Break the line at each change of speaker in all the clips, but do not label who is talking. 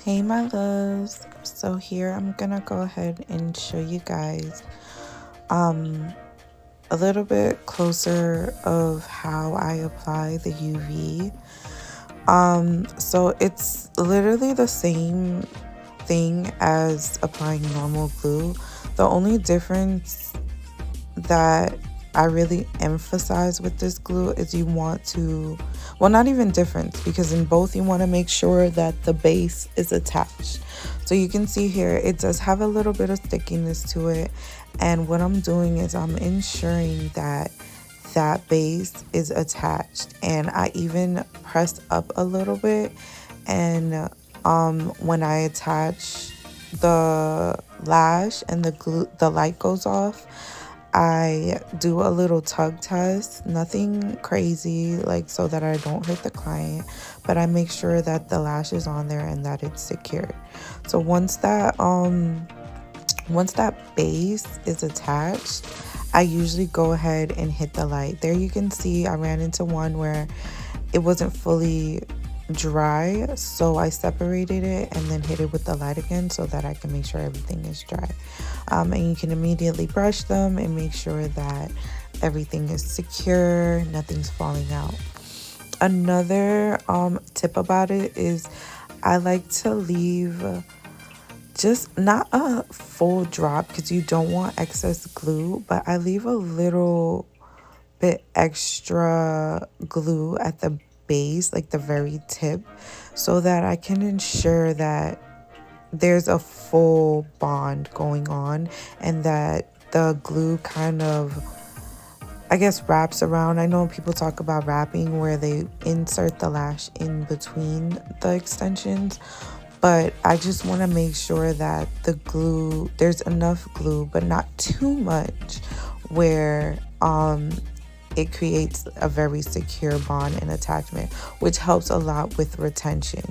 Hey my loves, so here I'm gonna go ahead and show you guys a little bit closer of how I apply the UV. So it's literally the same thing as applying normal glue. The only difference that I really emphasize with this glue is you want to, well, not even difference, because in both you want to make sure that the base is attached. So you can see here it does have a little bit of stickiness to it, and what I'm doing is I'm ensuring that that base is attached, and I even press up a little bit, and when I attach the lash and the glue, the light goes off, I do a little tug test, nothing crazy, like so that I don't hurt the client, but I make sure that the lash is on there and that it's secure. So once that base is attached, I usually go ahead and hit the light. There you can see I ran into one where it wasn't fully dry, so I separated it and then hit it with the light again so that I can make sure everything is dry. And you can immediately brush them and make sure that everything is secure, nothing's falling out. Another tip about it is I like to leave just not a full drop because you don't want excess glue, but I leave a little bit extra glue at the base, like the very tip, so that I can ensure that there's a full bond going on and that the glue kind of, I guess, wraps around. I know people talk about wrapping where they insert the lash in between the extensions, but I just want to make sure that the glue, there's enough glue but not too much where it creates a very secure bond and attachment, which helps a lot with retention,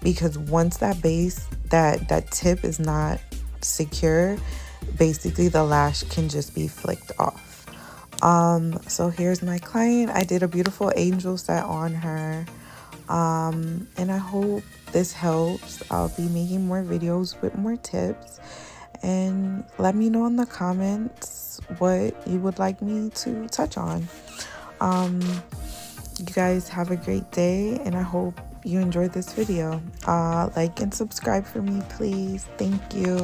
because once that base, that tip is not secure, basically the lash can just be flicked off. So here's my client. I did a beautiful angel set on her, and I hope this helps. I'll be making more videos with more tips, and let me know in the comments what you would like me to touch on. You guys have a great day, and I hope you enjoyed this video. Like and subscribe for me, please. Thank you.